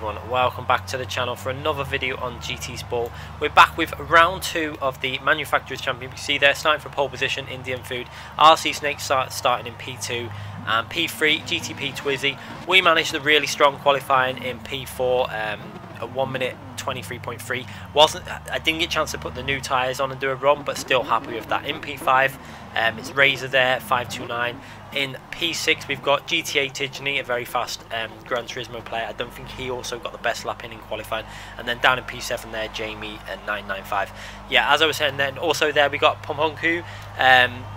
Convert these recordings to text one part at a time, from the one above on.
everyone, welcome back to the channel for another video on GT Sport. We're back with round 2 of the Manufacturers Championship. You see there, starting for pole position, Indian Food, RC Snake starting in P2 and P3, GTP Twizzy. We managed a really strong qualifying in P4, a 1 minute 23.3. I didn't get a chance to put the new tyres on and do a run, but still happy with that. In P5, it's Razor there, 529. In P6, we've got GTA Tijani, a very fast Gran Turismo player. I don't think he also got the best lap in qualifying. And then down in P7 there, Jamie at 995. Yeah, as I was saying, then also there we got Pomhonku,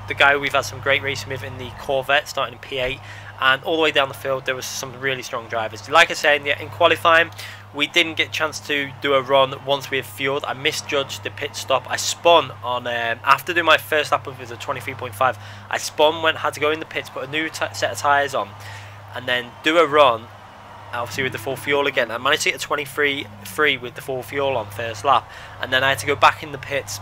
the guy we've had some great racing with in the Corvette, starting in P8. And all the way down the field, there was some really strong drivers. Like I said, in qualifying, we didn't get a chance to do a run once we had fueled. I misjudged the pit stop. I spun on, after doing my first lap with a 23.5, I spun, had to go in the pits, put a new set of tyres on, and then do a run, obviously with the full fuel again. I managed to get a 23.3 with the full fuel on first lap, and then I had to go back in the pits,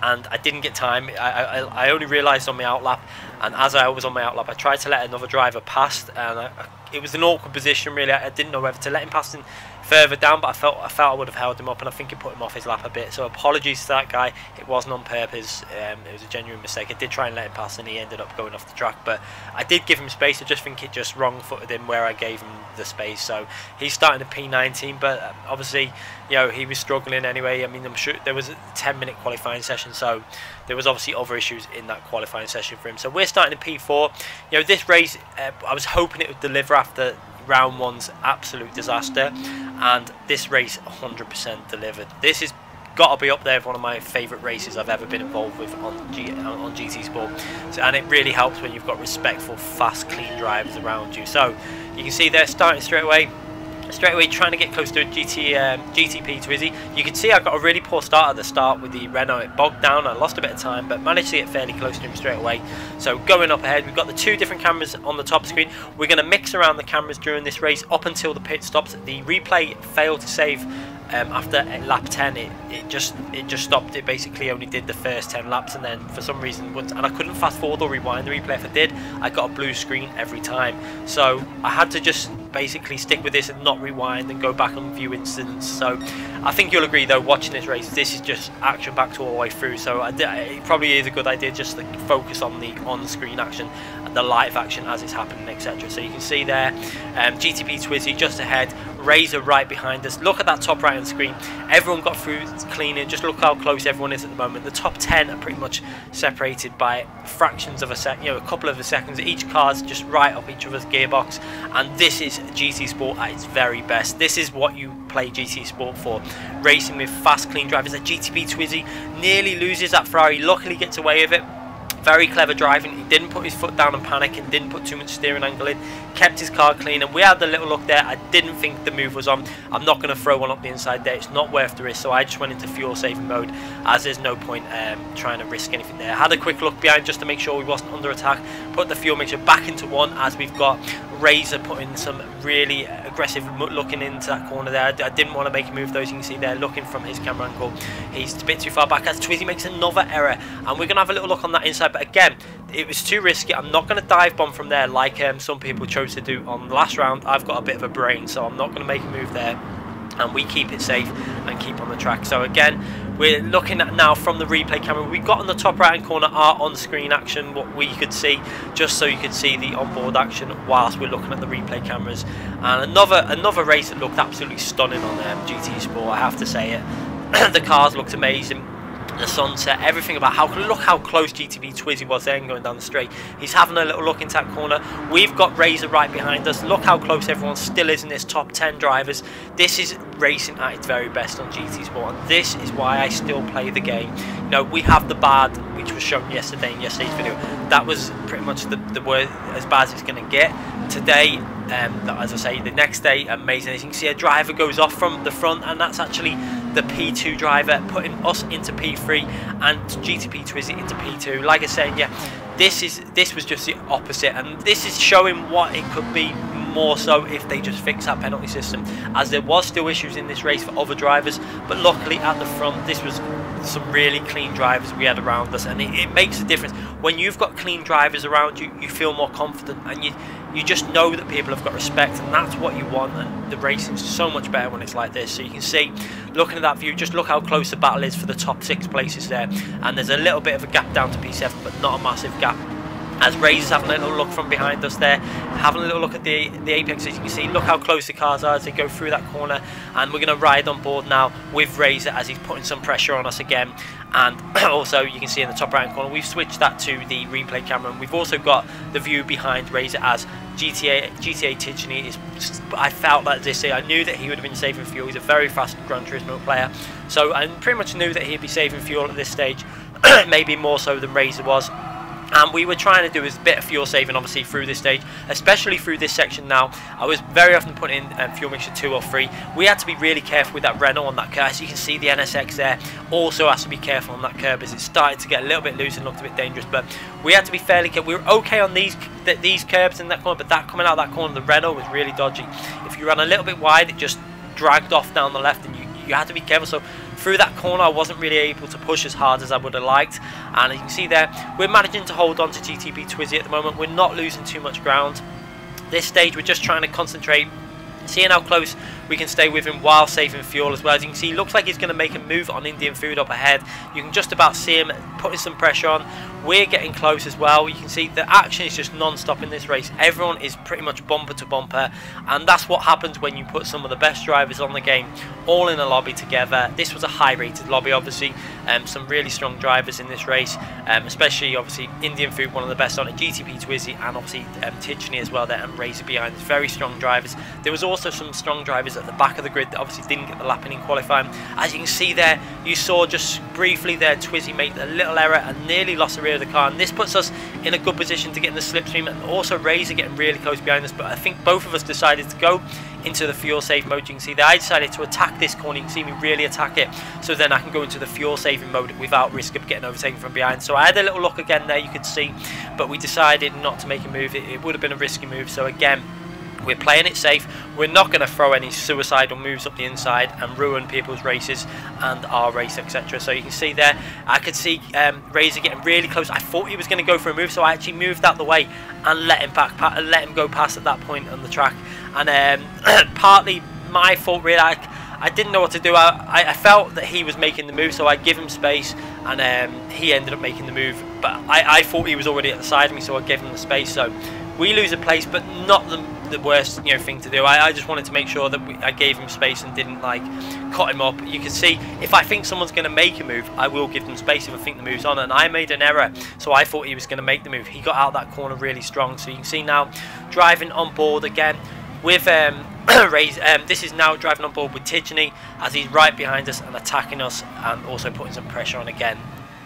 and I didn't get time. I only realised on my outlap, and as I was on my outlap, I tried to let another driver past, and it was an awkward position really. I didn't know whether to let him pass in further down, but I felt I would have held him up, and I think it put him off his lap a bit. So apologies to that guy. It wasn't on purpose. It was a genuine mistake. I did try and let him pass, and he ended up going off the track. But I did give him space. I just think it just wrong-footed him where I gave him the space. So he's starting at P19, but obviously, you know, he was struggling anyway. I mean, I'm sure there was a 10-minute qualifying session, so there was obviously other issues in that qualifying session for him. So we're starting in P4. You know, this race, I was hoping it would deliver after round 1's absolute disaster, and this race 100% delivered. This has got to be up there with one of my favourite races I've ever been involved with on GT Sport. So, and it really helps when you've got respectful, fast, clean drivers around you. So you can see they're starting straight away trying to get close to a GTP Twizzy. You can see I got a really poor start at the start with the Renault. It bogged down, I lost a bit of time, but managed to get fairly close to him straight away. So going up ahead, we've got the 2 different cameras on the top screen. We're going to mix around the cameras during this race up until the pit stops. The replay failed to save after lap 10. It just stopped. It basically only did the first 10 laps, and then for some reason, and I couldn't fast forward or rewind the replay. If I did, I got a blue screen every time. So I had to just basically stick with this and not rewind and go back and view incidents. So I think you'll agree though, watching this race, this is just action packed all the way through. So it probably is a good idea just to focus on the on-screen action and the live action as it's happening, etc. So you can see there, GTP Twizzy just ahead, Razor right behind us. Look at that top right hand screen. Everyone got through cleaning. Just look how close everyone is at the moment. The top 10 are pretty much separated by fractions of a second, you know, a couple of seconds. Each car's just right up each other's gearbox, and this is GT Sport at its very best. This is what you play GT Sport for, racing with fast, clean drivers. That GTP Twizzy nearly loses that Ferrari, luckily gets away with it. Very clever driving. He didn't put his foot down and panic, and didn't put too much steering angle in, kept his car clean, and we had the little look there. I didn't think the move was on. I'm not going to throw one up the inside there, it's not worth the risk, so I just went into fuel saving mode, as there's no point trying to risk anything there. I had a quick look behind just to make sure we wasn't under attack, put the fuel mixture back into 1, as we've got Razor putting some really aggressive looking into that corner there. I didn't want to make a move though, as you can see there, looking from his camera angle. He's a bit too far back as Twizzy makes another error, and we're going to have a little look on that inside, but again, it was too risky. I'm not going to dive bomb from there like some people chose to do on the last round. I've got a bit of a brain, so I'm not going to make a move there, and we keep it safe and keep on the track. So again, we're looking at now from the replay camera. We've got on the top right hand corner our on-screen action, what we could see, just so you could see the onboard action whilst we're looking at the replay cameras. And another race that looked absolutely stunning on GT Sport, I have to say it. The cars looked amazing. The sunset, everything about look how close GTP Twizzy was then going down the straight. He's having a little look into that corner. We've got Razor right behind us. Look how close everyone still is in this top 10 drivers. This is racing at its very best on GT Sport, and this is why I still play the game. You know, we have the bad, which was shown yesterday in yesterday's video. That was pretty much the word as bad as it's going to get. Today, as I say, the next day, amazing. As you can see, a driver goes off from the front, and that's actually the P2 driver, putting us into P3 and GTP Twizzy into P2. Like I said, yeah, this was just the opposite, and this is showing what it could be more so if they just fix that penalty system, as there was still issues in this race for other drivers, but luckily at the front this was some really clean drivers we had around us, and it makes a difference when you've got clean drivers around you. You feel more confident, and you just know that people have got respect, and that's what you want. And the racing's so much better when it's like this. So you can see, looking at that view, just look how close the battle is for the top 6 places there, and there's a little bit of a gap down to P7, but not a massive gap. As Razor's having a little look from behind us there, having a little look at the apex, as you can see, look how close the cars are as they go through that corner. And we're going to ride on board now with Razor as he's putting some pressure on us again. And also you can see in the top right hand corner, we've switched that to the replay camera, and we've also got the view behind Razor as GTA Ticini is. I felt like this year, I knew that he would have been saving fuel. He's a very fast Gran Turismo player, so I pretty much knew that he'd be saving fuel at this stage, maybe more so than Razor was. And we were trying to do a bit of fuel saving, obviously, through this stage, especially through this section now. I was very often putting in fuel mixture 2 or 3. We had to be really careful with that Renault on that curve. As you can see, the NSX there also has to be careful on that curve, as it started to get a little bit loose and looked a bit dangerous. But we had to be fairly careful. We were okay on these curbs in that corner, but that coming out of that corner, the Renault was really dodgy. If you ran a little bit wide, it just dragged off down the left, and you had to be careful. So through that corner, I wasn't really able to push as hard as I would have liked, and you can see there, we're managing to hold on to GTB Twizy at the moment. We're not losing too much ground. This stage, we're just trying to concentrate, seeing how close we can stay with him while saving fuel as well. As you can see, he looks like he's going to make a move on Indian Food up ahead. You can just about see him putting some pressure on. We're getting close as well. You can see the action is just non-stop in this race. Everyone is pretty much bumper to bumper, and that's what happens when you put some of the best drivers on the game all in a lobby together. This was a high rated lobby, obviously. Some really strong drivers in this race, especially obviously Indian Food, one of the best on it, GTP Twizy, and obviously Ticini as well there, and Razor behind. Very strong drivers. There was also some strong drivers at the back of the grid that obviously didn't get the lapping in qualifying. As you can see there, you saw just briefly there Twizy make a little error and nearly lost the rear of the car, and this puts us in a good position to get in the slipstream, and also Razor getting really close behind us. But I think both of us decided to go into the fuel save mode. You can see that I decided to attack this corner. You can see me really attack it, so then I can go into the fuel saving mode without risk of getting overtaken from behind. So I had a little look again there, you could see, but we decided not to make a move. It would have been a risky move, so again, we're playing it safe. We're not going to throw any suicidal moves up the inside and ruin people's races and our race, etc. So you can see there, I could see Razor getting really close. I thought he was going to go for a move, so I actually moved out the way and let him go past at that point on the track. And partly my fault, really. I didn't know what to do. I felt that he was making the move, so I give him space, and he ended up making the move. But I thought he was already at the side of me, so I gave him the space. So we lose a place, but not the worst thing to do. I just wanted to make sure that I gave him space and didn't like cut him up. You can see, if I think someone's going to make a move, I will give them space if I think the move's on, and I made an error, so I thought he was going to make the move. He got out that corner really strong. So you can see now driving on board again with this is now driving on board with Ticini as he's right behind us and attacking us, and also putting some pressure on again.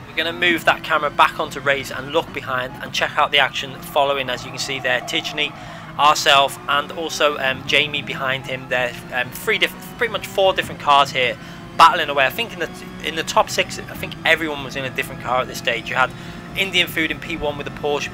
We're going to move that camera back onto Razor and look behind and check out the action following. As you can see there, Ticini, ourselves, and also Jamie behind him there. Pretty much 4 different cars here battling away. I think in the top 6, I think everyone was in a different car at this stage. You had Indian Food in P1 with a Porsche,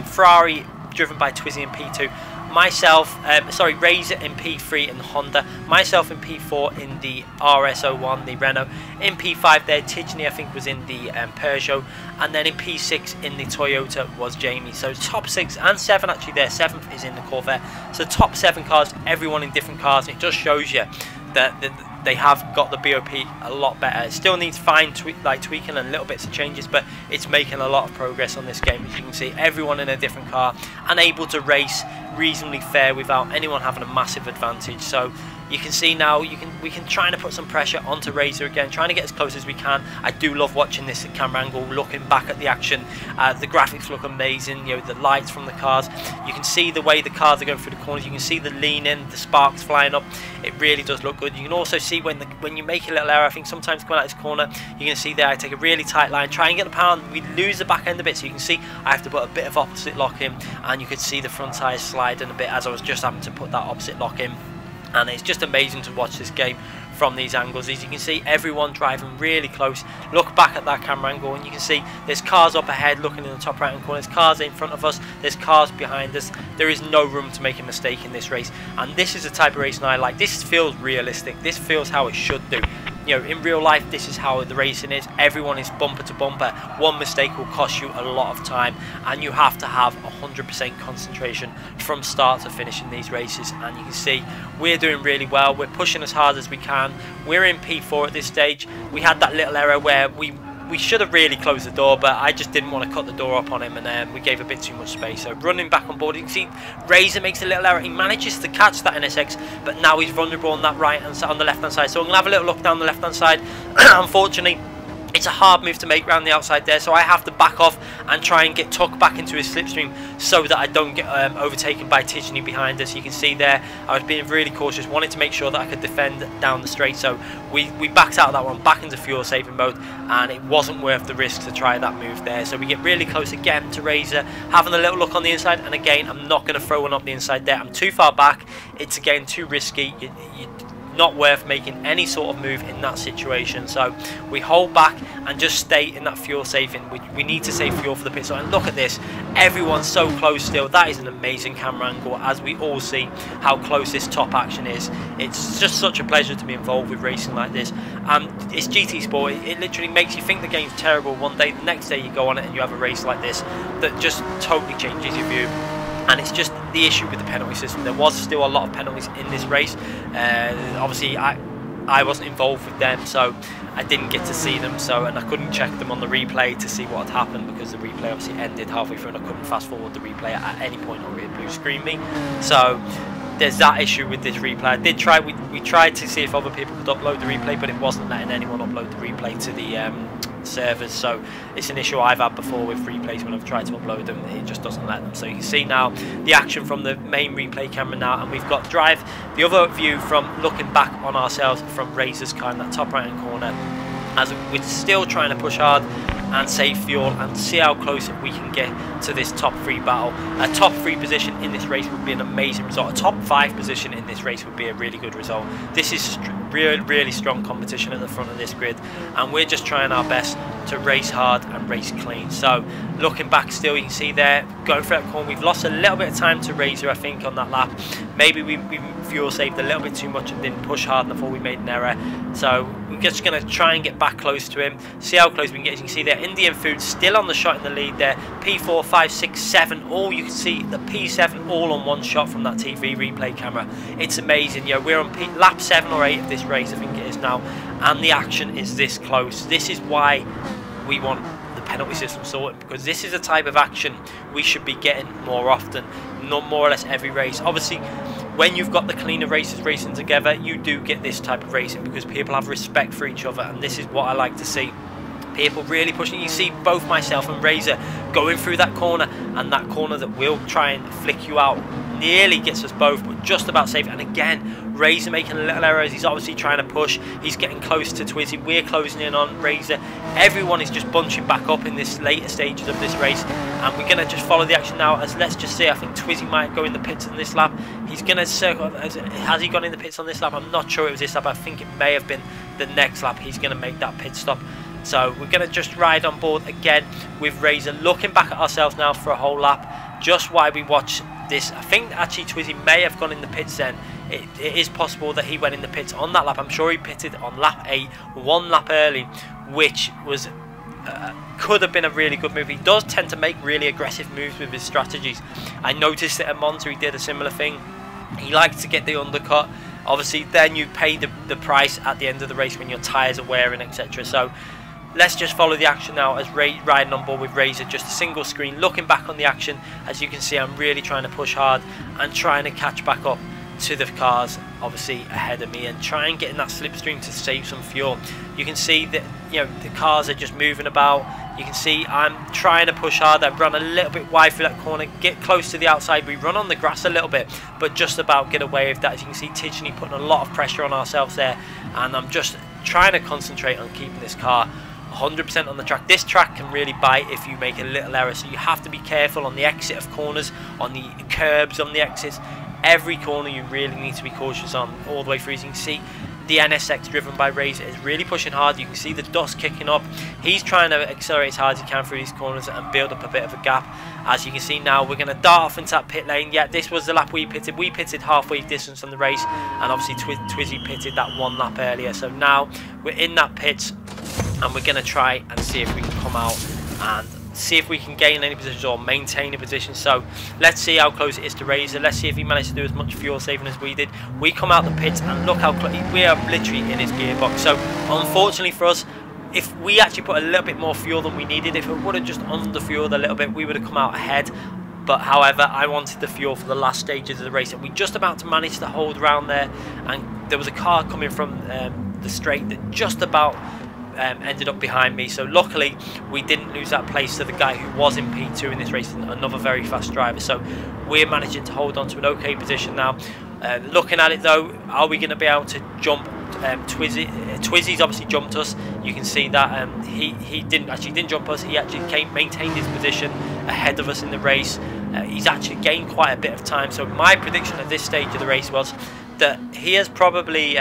Ferrari driven by Twizy in P2, myself, Razor in P3 in the Honda, myself in P4 in the RS01, the Renault, in P5 there Ticini I think was in the Peugeot, and then in P6 in the Toyota was Jamie. So top 6 and 7 actually there, 7th is in the Corvette. So top 7 cars, everyone in different cars, and it just shows you that they have got the BOP a lot better. It still needs fine tweaking and little bits of changes, but it's making a lot of progress on this game. As you can see, everyone in a different car and able to race reasonably fair without anyone having a massive advantage. So you can see now we can try to put some pressure onto Razor again, trying to get as close as we can. I do love watching this at camera angle, looking back at the action. The graphics look amazing, the lights from the cars. You can see the way the cars are going through the corners. You can see the lean in, the sparks flying up. It really does look good. You can also see when you make a little error, I think sometimes coming out this corner, you can see there I take a really tight line, try and get the power on. We lose the back end a bit, so you can see I have to put a bit of opposite lock in, and you could see the front tyres sliding a bit as I was just having to put that opposite lock in. And it's just amazing to watch this game from these angles. As you can see, everyone driving really close. Look back at that camera angle and you can see there's cars up ahead looking in the top right hand corner, there's cars in front of us, there's cars behind us. There is no room to make a mistake in this race, and this is the type of racing I like. This feels realistic, this feels how it should do. you know, in real life, this is how the racing is. Everyone is bumper to bumper. One mistake will cost you a lot of time, and you have to have 100% concentration from start to finish in these races. And you can see we're doing really well. We're pushing as hard as we can. We're in P4 at this stage. We had that little error where we should have really closed the door, but I just didn't want to cut the door up on him, and we gave a bit too much space. So running back on board, you can see Razor makes a little error. He manages to catch that NSX, but now he's vulnerable on that right hand side, on the left hand side. So I'm gonna have a little look down the left hand side. Unfortunately, it's a hard move to make around the outside there, so I have to back off and try and get tucked back into his slipstream so that I don't get overtaken by Tidgeny behind us. You can see there I was being really cautious, wanted to make sure that I could defend down the straight, so we backed out of that one, back into fuel saving mode, and it wasn't worth the risk to try that move there. So we get really close again to Razor, having a little look on the inside, and again I'm not going to throw one up the inside there. I'm too far back, it's again too risky. Not worth making any sort of move in that situation, so we hold back and just stay in that fuel saving. We need to save fuel for the pit stop. And look at this, everyone's so close still. That is an amazing camera angle, as we all see how close this top action is. It's just such a pleasure to be involved with racing like this. It's GT Sport. It literally makes you think the game's terrible one day, the next day you go on it and you have a race like this that just totally changes your view. And it's just the issue with the penalty system. There was still a lot of penalties in this race. Obviously, I wasn't involved with them, so I didn't get to see them. And I couldn't check them on the replay to see what had happened, because the replay obviously ended halfway through, and I couldn't fast forward the replay at any point, or it blue screen me. So there's that issue with this replay. I did try. We tried to see if other people could upload the replay, but it wasn't letting anyone upload the replay to the servers. So it's an issue I've had before with replays when I've tried to upload them. It just doesn't let them. So you can see now the action from the main replay camera now, and we've got drive the other view from looking back on ourselves from Razor's car in that top right hand corner, as we're still trying to push hard and save fuel and see how close we can get to this top 3 battle. A top 3 position in this race would be an amazing result. A top 5 position in this race would be a really good result. This is really strong competition at the front of this grid, and we're just trying our best to race hard and race clean. So looking back still, you can see there, going for that corner, we've lost a little bit of time to Razor, I think, on that lap. Maybe we fuel saved a little bit too much and didn't push hard enough, or we made an error. So we're just going to try and get back close to him, see how close we can get. As you can see there, Indian Food still on the shot in the lead there. P4, 5, 6, 7, all you can see the P7 all on one shot from that TV replay camera. It's amazing. You know, we're on lap 7 or 8 of this race, I think it is now, and the action is this close. This is why we want the penalty system sorted, because this is the type of action we should be getting more often, not more or less every race. Obviously, when you've got the cleaner races racing together, you do get this type of racing because people have respect for each other, and this is what I like to see. People really pushing. You see both myself and Razor going through that corner, and that corner that will try and flick you out nearly gets us both, but just about safe. And again, Razor making a little error as he's obviously trying to push. He's getting close to Twizzy. We're closing in on Razor. Everyone is just bunching back up in this later stages of this race, and we're going to just follow the action now. As let's just see, I think Twizzy might go in the pits on this lap. He's going to circle. Has he gone in the pits on this lap? I'm not sure it was this lap. I think it may have been the next lap. He's going to make that pit stop. So we're going to just ride on board again with Razor, looking back at ourselves now for a whole lap, just while we watch this. I think actually Twizzy may have gone in the pits then. It is possible that he went in the pits on that lap. I'm sure he pitted on lap 8, 1 lap early, which was could have been a really good move. He does tend to make really aggressive moves with his strategies. I noticed that at Monza he did a similar thing. He likes to get the undercut. Obviously then you pay the price at the end of the race when your tyres are wearing, etc. So let's just follow the action now as riding on board with Razor, just a single screen, looking back on the action. As you can see, I'm really trying to push hard and trying to catch back up to the cars obviously ahead of me, and try and get in that slipstream to save some fuel. You can see that, you know, the cars are just moving about. You can see I'm trying to push hard. I've run a little bit wide through that corner, get close to the outside. We run on the grass a little bit, but just about get away with that. As you can see, Tidgeny putting a lot of pressure on ourselves there, and I'm just trying to concentrate on keeping this car 100% on the track. This track can really bite if you make a little error, so you have to be careful on the exit of corners, on the curbs, on the exits. Every corner you really need to be cautious on all the way through. As you can see, the NSX driven by Razor is really pushing hard. You can see the dust kicking up. He's trying to accelerate as hard as he can through these corners and build up a bit of a gap. As you can see now, we're going to dart off into that pit lane. Yeah, this was the lap we pitted. We pitted halfway distance on the race, and obviously Twizzy pitted that one lap earlier. So now we're in that pit, and we're going to try and see if we can come out and see if we can gain any positions or maintain a position. So let's see how close it is to Razor. Let's see if he managed to do as much fuel saving as we did. We come out the pits and look how close we are, literally in his gearbox. So unfortunately for us, if we actually put a little bit more fuel than we needed, if it would have just under-fueled a little bit, we would have come out ahead. But however, I wanted the fuel for the last stages of the race, and we just about to manage to hold around there, and there was a car coming from the straight that just about ended up behind me. So luckily we didn't lose that place to the guy who was in P2 in this race, another very fast driver. So we're managing to hold on to an okay position now. Looking at it though, are we going to be able to jump Twizzy's obviously jumped us. You can see that he didn't jump us. He actually maintained his position ahead of us in the race. He's actually gained quite a bit of time. So my prediction at this stage of the race was that he has probably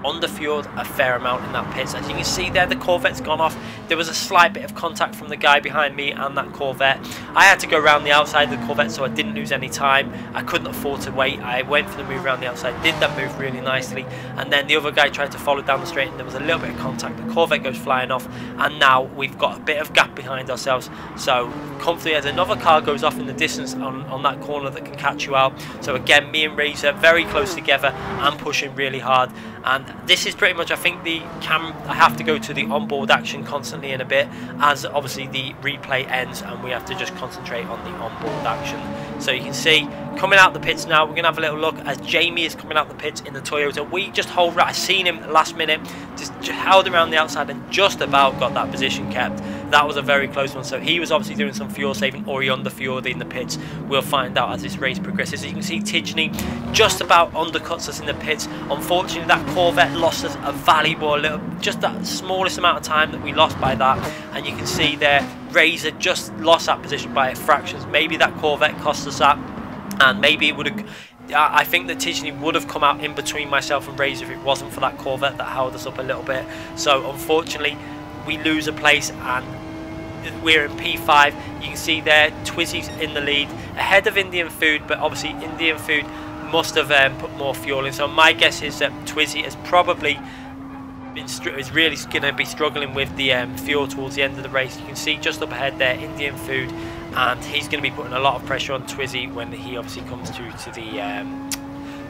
underfueled a fair amount in that pit. As you can see there, the Corvette's gone off. There was a slight bit of contact from the guy behind me and that Corvette. I had to go around the outside of the Corvette, so I didn't lose any time. I couldn't afford to wait. I went for the move around the outside, did that move really nicely, and then the other guy tried to follow down the straight, and there was a little bit of contact. The Corvette goes flying off, and now we've got a bit of gap behind ourselves. So comfortably, as another car goes off in the distance on that corner that can catch you out. So again, me and Razor very close together and pushing really hard. And this is pretty much, I think, I have to go to the onboard action constantly in a bit, as obviously the replay ends and we have to just concentrate on the onboard action. So you can see, coming out the pits now, we're going to have a little look as Jamie is coming out the pits in the Toyota. We just hold right, I seen him last minute, just held around the outside and just about got that position kept. That was a very close one. So he was obviously doing some fuel saving, or he underfueled in the pits. We'll find out as this race progresses. As you can see, Tidgney just about undercuts us in the pits. Unfortunately, that Corvette lost us a valuable just that smallest amount of time that we lost by that. And you can see there, Razor just lost that position by fractions. Maybe that Corvette cost us that, and maybe it would have. I think that Tidgney would have come out in between myself and Razor if it wasn't for that Corvette that held us up a little bit. So unfortunately, we lose a place and we're in P5. You can see there, Twizzy's in the lead ahead of Indian Food, but obviously Indian Food must have put more fuel in. So my guess is that Twizzy has probably is really going to be struggling with the fuel towards the end of the race. You can see just up ahead there, Indian Food, and he's going to be putting a lot of pressure on Twizzy when he obviously comes through to the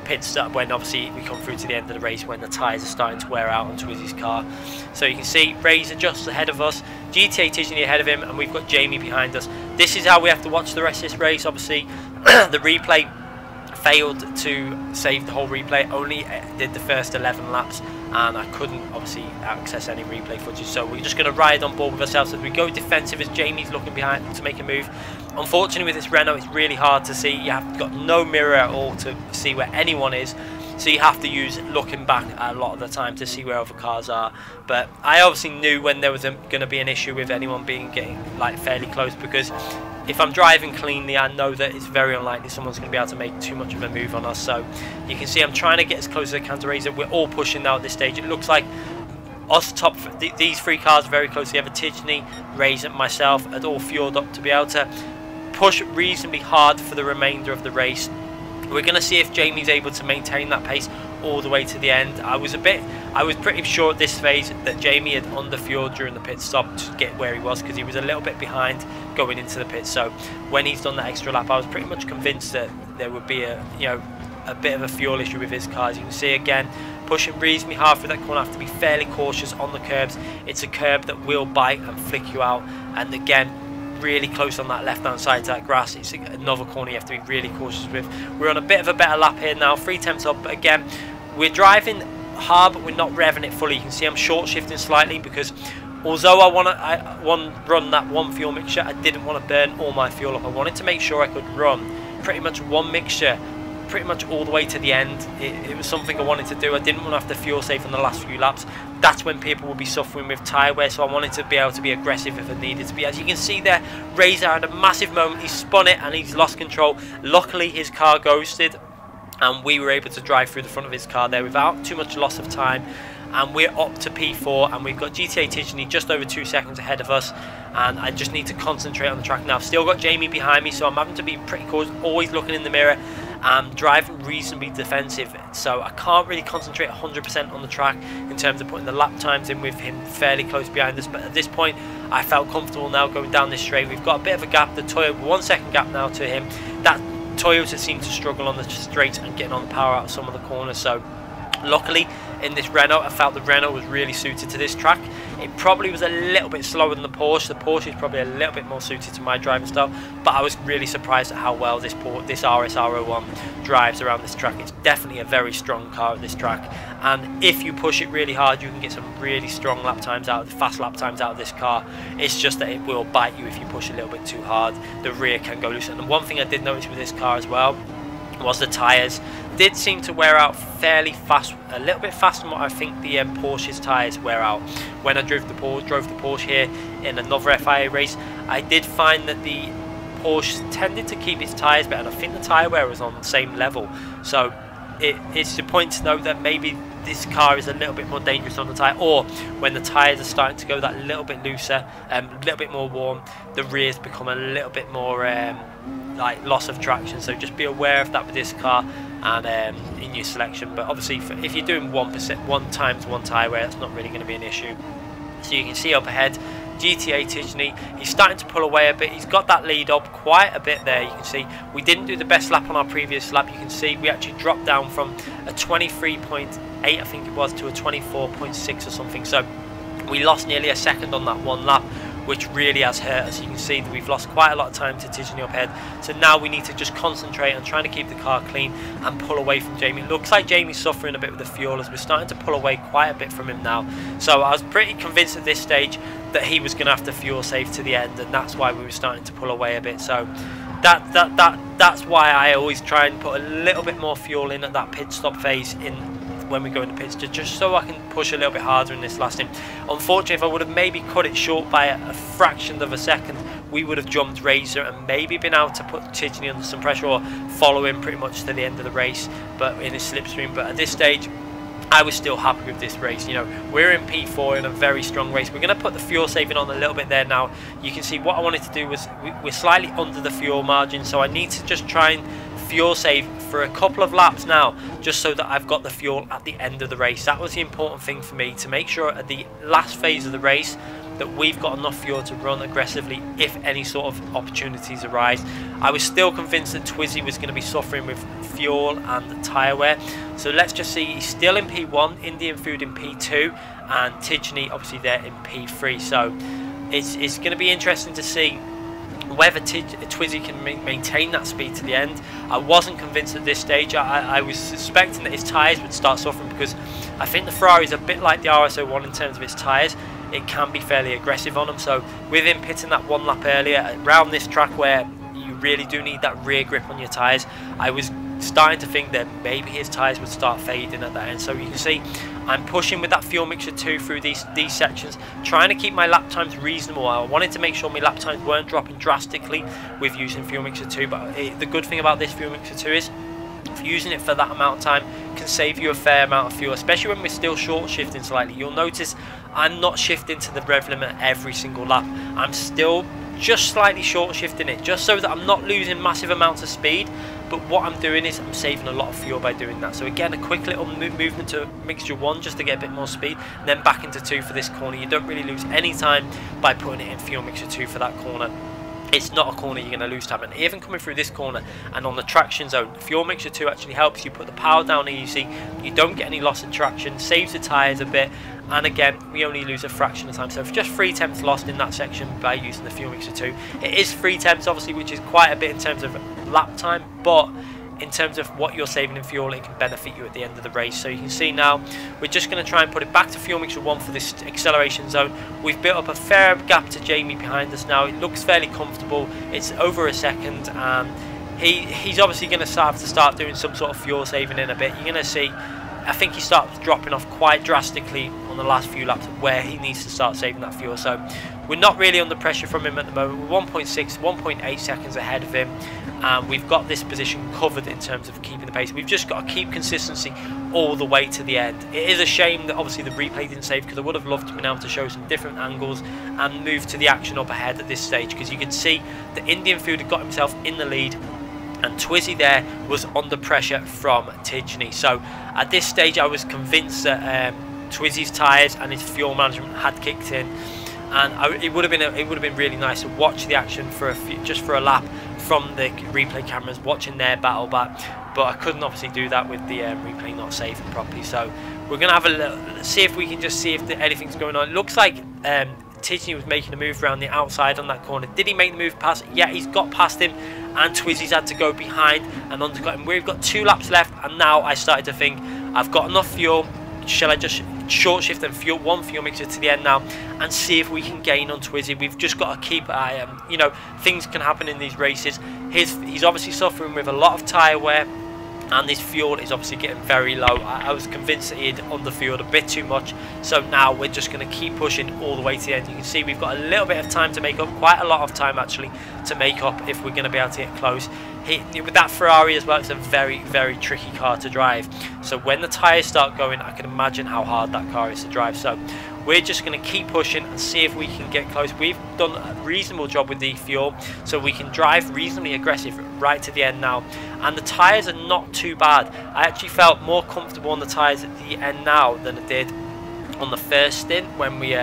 pit stop, when obviously we come through to the end of the race when the tyres are starting to wear out on Twizzy's car. So you can see Razor just ahead of us, GTA Tidgney ahead of him, and we've got Jamie behind us. This is how we have to watch the rest of this race. Obviously the replay failed to save the whole replay, only did the first 11 laps, and I couldn't obviously access any replay footage. So we're just going to ride on board with ourselves as we go defensive as Jamie's looking behind to make a move. Unfortunately with this Renault, it's really hard to see. You have got no mirror at all to see where anyone is, so you have to use looking back a lot of the time to see where other cars are. But I obviously knew when there was going to be an issue with anyone getting like fairly close, because if I'm driving cleanly, I know that it's very unlikely someone's going to be able to make too much of a move on us. So you can see I'm trying to get as close as I can to Razor. We're all pushing now at this stage. It looks like us these three cars are very close together. Tidgney, Razor, myself are all fueled up to be able to push reasonably hard for the remainder of the race. We're going to see if Jamie's able to maintain that pace all the way to the end. I was pretty sure at this phase that Jamie had underfueled during the pit stop to get where he was, because he was a little bit behind going into the pit. So when he's done that extra lap, I was pretty much convinced that there would be a bit of a fuel issue with his car. As you can see again, pushing reasonably hard through that corner. I have to be fairly cautious on the curbs. It's a curb that will bite and flick you out, and again, really close on that left hand side to that grass. It's another corner you have to be really cautious with. We're on a bit of a better lap here now, 3 tenths up, but again we're driving hard but we're not revving it fully. You can see I'm short shifting slightly, because although I want to run that one fuel mixture, I didn't want to burn all my fuel up. I wanted to make sure I could run pretty much one mixture pretty much all the way to the end. It was something I wanted to do. I didn't want to have to fuel save on the last few laps. That's when people will be suffering with tyre wear, so I wanted to be able to be aggressive if it needed to be. As you can see there, Razor had a massive moment. He spun it and he's lost control. Luckily his car ghosted. and we were able to drive through the front of his car there without too much loss of time. And we're up to P4, and we've got GTA Tijani just over 2 seconds ahead of us, and I just need to concentrate on the track now. I've still got Jamie behind me, so I'm having to be pretty cautious, always looking in the mirror, driving reasonably defensive, so I can't really concentrate 100% on the track in terms of putting the lap times in with him fairly close behind us. But at this point I felt comfortable now going down this straight. We've got a bit of a gap, the Toyota 1 second gap now to him. That Toyota seemed to struggle on the straights and getting on the power out of some of the corners, so luckily in this Renault, I felt the Renault was really suited to this track. It probably was a little bit slower than the Porsche. The Porsche is probably a little bit more suited to my driving style, but I was really surprised at how well this RS-R01 drives around this track. It's definitely a very strong car at this track, and if you push it really hard, you can get some really strong lap times out, fast lap times out of this car. It's just that it will bite you if you push a little bit too hard. The rear can go loose, and one thing I did notice with this car as well was the tyres did seem to wear out fairly fast, a little bit faster than what I think the Porsche's tyres wear out. When I drove the Porsche here in another FIA race, I did find that the Porsche tended to keep its tyres better, and I think the tyre wear was on the same level. So it's a point to note that maybe this car is a little bit more dangerous on the tyre, or when the tyres are starting to go that little bit looser, a little bit more warm, the rears become a little bit more like loss of traction. So just be aware of that with this car and in your selection. But obviously if you're doing 1 times 1 tyre wear, that's not really going to be an issue. So you can see up ahead GTA Tijani, he's starting to pull away a bit. He's got that lead up quite a bit there. You can see we didn't do the best lap on our previous lap. You can see we actually dropped down from a 23.8 I think it was to a 24.6 or something. So we lost nearly a second on that one lap, which really has hurt us. You can see that we've lost quite a lot of time to Tijani up ahead. So now we need to just concentrate on trying to keep the car clean and pull away from Jamie. It looks like Jamie's suffering a bit with the fuel as we're starting to pull away quite a bit from him now. So I was pretty convinced at this stage that he was going to have to fuel save to the end, and that's why we were starting to pull away a bit. So that's why I always try and put a little bit more fuel in at that pit stop phase in when we go into pits, just so I can push a little bit harder in this last stint. Unfortunately, if I would have maybe cut it short by a fraction of a second, we would have jumped Razor and maybe been able to put Tijani under some pressure or follow him pretty much to the end of the race, but in his slipstream. But at this stage, I was still happy with this race. You know, we're in P4 in a very strong race. We're going to put the fuel saving on a little bit there now. You can see what I wanted to do was we're slightly under the fuel margin, so I need to just try and fuel save for a couple of laps now, just so that I've got the fuel at the end of the race. That was the important thing for me, to make sure at the last phase of the race that we've got enough fuel to run aggressively if any sort of opportunities arise. I was still convinced that Twizzy was going to be suffering with fuel and tyre wear. So let's just see, he's still in P1, Indian Food in P2, and Tijani obviously there in P3. So it's going to be interesting to see whether Twizzy can maintain that speed to the end. I wasn't convinced at this stage. I was suspecting that his tyres would start suffering, because I think the Ferrari is a bit like the RS01 in terms of its tyres. It can be fairly aggressive on them. So with him pitting that one lap earlier around this track where you really do need that rear grip on your tyres, I was starting to think that maybe his tyres would start fading at that end. So you can see I'm pushing with that fuel mixture 2 through these sections, trying to keep my lap times reasonable. I wanted to make sure my lap times weren't dropping drastically with using fuel mixture 2, but the good thing about this fuel mixture 2 is using it for that amount of time can save you a fair amount of fuel, especially when we're still short shifting slightly. You'll notice I'm not shifting to the rev limit every single lap. I'm still just slightly short shifting it, just so that I'm not losing massive amounts of speed. But what I'm doing is I'm saving a lot of fuel by doing that. So again, a quick little movement to mixture 1 just to get a bit more speed, and then back into 2 for this corner. You don't really lose any time by putting it in fuel mixture 2 for that corner. It's not a corner you're going to lose time. And even coming through this corner and on the traction zone, fuel mixture 2 actually helps you put the power down easy. You don't get any loss of traction, saves the tyres a bit, and again, we only lose a fraction of time. So just 3 tenths lost in that section by using the fuel mixture 2. It is 3 tenths obviously, which is quite a bit in terms of lap time, but in terms of what you're saving in fuel, it can benefit you at the end of the race. So you can see now we're just going to try and put it back to fuel mixture 1 for this acceleration zone. We've built up a fair gap to Jamie behind us now. It looks fairly comfortable. It's over a second, and he's obviously going to have to start doing some sort of fuel saving in a bit. You're going to see, I think he starts dropping off quite drastically on the last few laps where he needs to start saving that fuel. So we're not really under pressure from him at the moment. We're 1.6, 1.8 seconds ahead of him, and we've got this position covered in terms of keeping the pace. We've just got to keep consistency all the way to the end. It is a shame that obviously the replay didn't save, because I would have loved to be able to show some different angles and move to the action up ahead at this stage, because you can see the Indian Food had got himself in the lead, and Twizzy there was under pressure from Tidgney. So at this stage I was convinced that Twizzy's tyres and his fuel management had kicked in, and it would have been really nice to watch the action for just for a lap from the replay cameras, watching their battle back, but I couldn't obviously do that with the replay not saving properly. So we're gonna have a look, see if we can just see if anything's going on. It looks like Tidgney was making a move around the outside on that corner. Did he make the move past? Yeah, he's got past him, and Twizzy's had to go behind and undercut him. We've got 2 laps left, and now I started to think, I've got enough fuel. Shall I just short shift and one fuel mixer to the end now and see if we can gain on Twizzy? We've just got to keep an eye. You know, things can happen in these races. He's obviously suffering with a lot of tyre wear, and his fuel is obviously getting very low. I was convinced that he'd underfueled a bit too much, so now we're just going to keep pushing all the way to the end. You can see we've got a little bit of time to make up, quite a lot of time actually to make up if we're going to be able to get close. With that Ferrari as well, it's a very, very tricky car to drive, so when the tyres start going, I can imagine how hard that car is to drive. So we're just going to keep pushing and see if we can get close. We've done a reasonable job with the fuel, so we can drive reasonably aggressive right to the end now, and the tyres are not too bad. I actually felt more comfortable on the tyres at the end now than I did on the first stint when we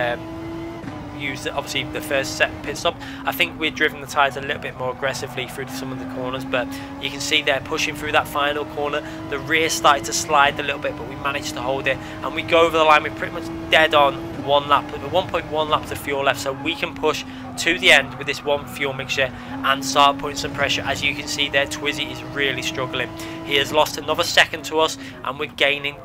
used obviously the first set pit stop. I think we've driven the tyres a little bit more aggressively through some of the corners, but you can see they're pushing through that final corner. The rear started to slide a little bit, but we managed to hold it, and we go over the line. We're pretty much dead on 1.1 laps of fuel left, so we can push to the end with this one fuel mixture and start putting some pressure. As you can see there, Twizzy is really struggling. He has lost another second to us, and we're gaining.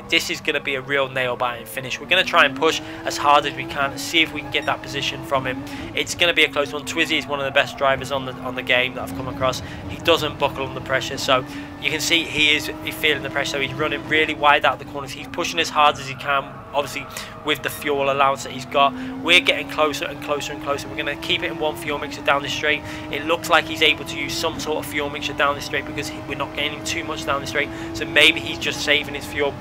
This is going to be a real nail-biting finish. We're going to try and push as hard as we can and see if we can get that position from him. It's going to be a close one. Twizzy is one of the best drivers on the game that I've come across. He doesn't buckle under pressure, so you can see he's feeling the pressure. So he's running really wide out the corners. He's pushing as hard as he can, obviously with the fuel allowance that he's got. We're getting closer and closer and closer. We're going to keep it in one fuel mixer down the straight. It looks like he's able to use some sort of fuel mixture down the straight, because we're not gaining too much down the straight, so maybe he's just saving his fuel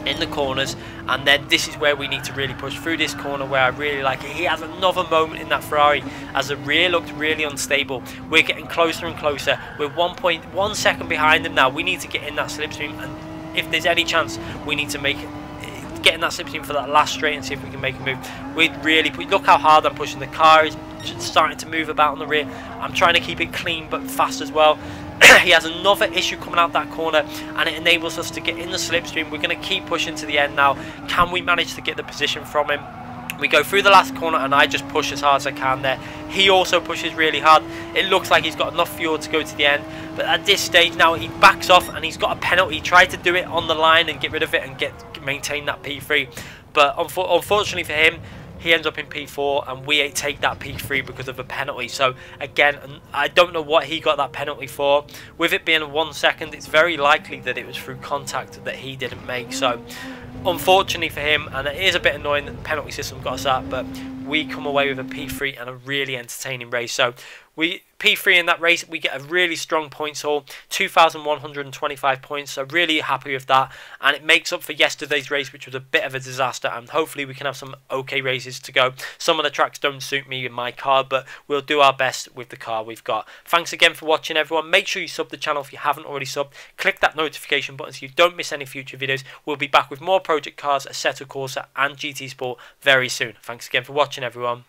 in the corners. And then this is where we need to really push through this corner, where I really like it. He has another moment in that Ferrari as the rear looked really unstable. We're getting closer and closer. We're 1.1 second behind him now. We need to get in that slipstream, and if there's any chance, we need to get in that slipstream for that last straight and see if we can make a move. Look how hard I'm pushing. The car is starting to move about on the rear. I'm trying to keep it clean but fast as well. He has another issue coming out that corner, and it enables us to get in the slipstream. We're going to keep pushing to the end now. Can we manage to get the position from him? We go through the last corner, and I just push as hard as I can there. He also pushes really hard. It looks like he's got enough fuel to go to the end, but at this stage now he backs off, and he's got a penalty. He tried to do it on the line and get rid of it and maintain that P3, but unfortunately for him, he ends up in P4, and we take that P3 because of a penalty. So again, I don't know what he got that penalty for. With it being 1 second, it's very likely that it was through contact that he didn't make. So unfortunately for him, and it is a bit annoying that the penalty system got us that, but we come away with a P3 and a really entertaining race. So P3 in that race, we get a really strong points haul, 2,125 points, so really happy with that, and it makes up for yesterday's race, which was a bit of a disaster, and hopefully we can have some okay races to go. Some of the tracks don't suit me in my car, but we'll do our best with the car we've got. Thanks again for watching, everyone. Make sure you sub the channel if you haven't already subbed. Click that notification button so you don't miss any future videos. We'll be back with more project cars, Assetto Corsa and GT Sport very soon. Thanks again for watching, everyone.